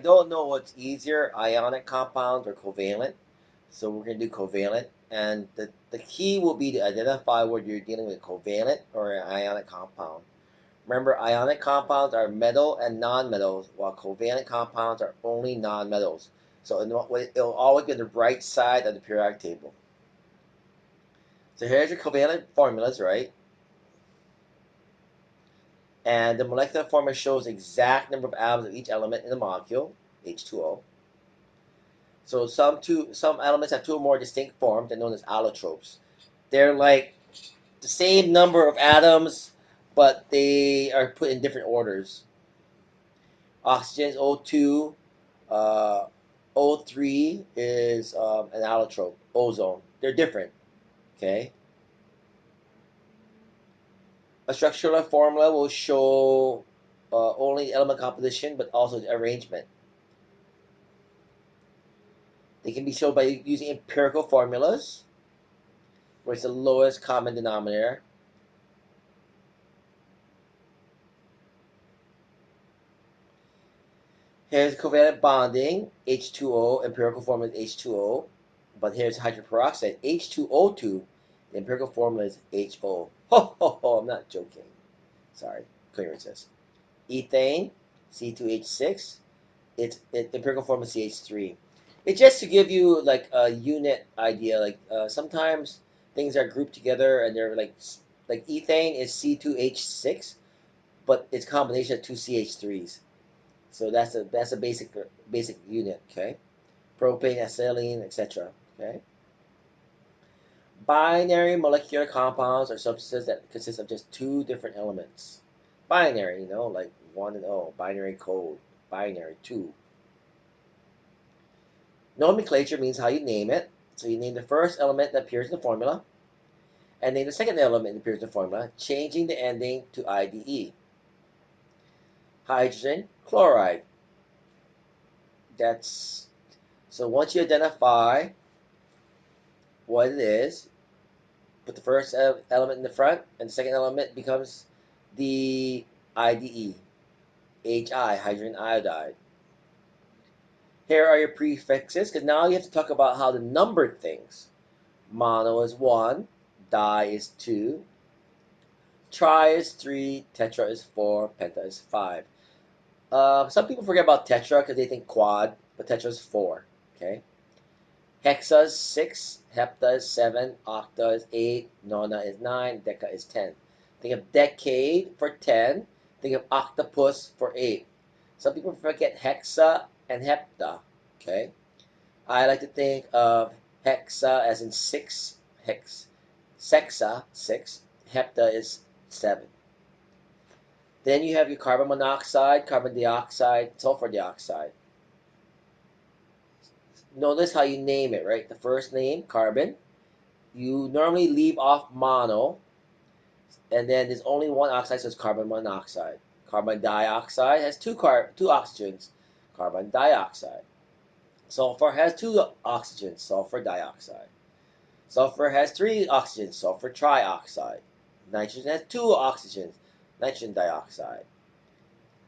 don't know what's easier, ionic compounds or covalent. So we're going to do covalent. And the key will be to identify whether you're dealing with covalent or an ionic compound. Remember, ionic compounds are metal and nonmetals, while covalent compounds are only nonmetals. So it'll always be on the right side of the periodic table. So here's your covalent formulas, right? And the molecular formula shows the exact number of atoms of each element in the molecule, H2O. So some elements have two or more distinct forms. They're known as allotropes. They're like the same number of atoms, but they are put in different orders. Oxygen is O2. O3 is an allotrope. Ozone. They're different. Okay. A structural formula will show only element composition, but also the arrangement. They can be shown by using empirical formulas, where it's the lowest common denominator. Here's covalent bonding, H2O, empirical formula is H2O, but here's hydrogen peroxide, H2O2, the empirical formula is HO. Ho, ho, ho, I'm not joking. Sorry, couldn't resist. Ethane, C2H6, its empirical formula is CH3. It's just to give you like a unit idea. Like sometimes things are grouped together and they're like ethane is C2H6, but it's a combination of two CH3s. So that's a basic unit. Okay, propane, acetylene, etc. Okay. Binary molecular compounds are substances that consist of just two different elements. Binary, like 1 and 0. Binary code. Binary 2. Nomenclature means how you name it. So you name the first element that appears in the formula, and name the second element that appears in the formula, changing the ending to IDE. Hydrogen chloride. So once you identify what it is, put the first element in the front, and the second element becomes the IDE. HI, hydrogen iodide. Here are your prefixes, because now you have to talk about how to number things. Mono is 1, di is 2, tri is 3, tetra is 4, penta is 5. Some people forget about tetra because they think quad, but tetra is 4. Okay. Hexa is 6, hepta is 7, octa is 8, nona is 9, deca is 10. Think of decade for 10. Think of octopus for 8. Some people forget hexa and hepta. Okay. I like to think of hexa as in 6, sexa, 6, hepta is 7. Then you have your carbon monoxide, carbon dioxide, sulfur dioxide. Notice how you name it, right? The first name, carbon. You normally leave off mono, and then there's only one oxide, so it's carbon monoxide. Carbon dioxide has two oxygens, carbon dioxide. Sulfur has 2 oxygens, sulfur dioxide. Sulfur has 3 oxygens, sulfur trioxide. Nitrogen has 2 oxygens, nitrogen dioxide.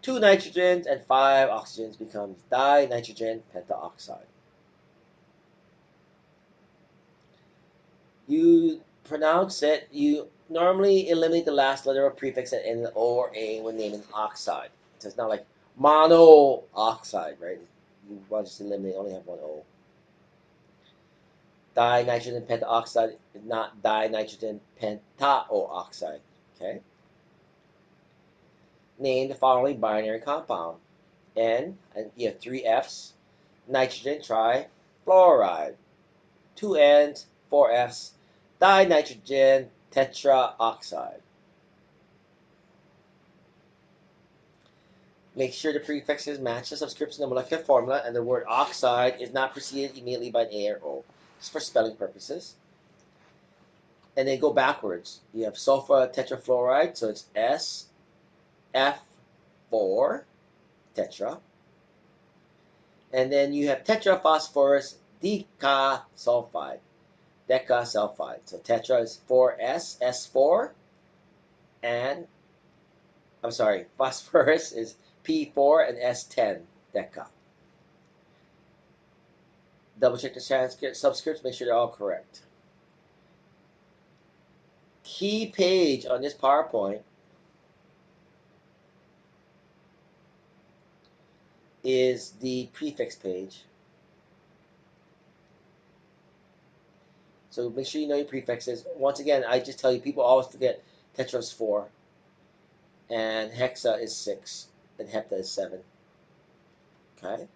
2 nitrogens and 5 oxygens becomes dinitrogen pentaoxide. You pronounce it, you normally eliminate the last letter of prefix at N O or A when naming oxide. So it's not like monoxide, right? You want to just eliminate, only have one O. Dinitrogen pentaoxide is not dinitrogen pentaooxide. Okay? Name the following binary compound. N, and you have 3 F's. Nitrogen trifluoride. 2 N's, 4 F's. Dinitrogen tetraoxide. Make sure the prefixes match the subscription of the molecular formula, and the word oxide is not preceded immediately by an A or O. Just for spelling purposes. And then go backwards. You have sulfur tetrafluoride, so it's SF4 tetra. And then you have tetraphosphorus decasulfide. Decasulfide. So tetra is 4S, S4, and phosphorus is P4 and S10, deca. Double check the subscripts, make sure they're all correct. Key page on this PowerPoint is the prefix page. So make sure you know your prefixes. Once again, I just tell you, people always forget tetra is 4, and hexa is 6, and hepta is 7. Okay?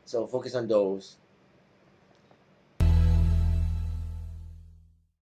So focus on those.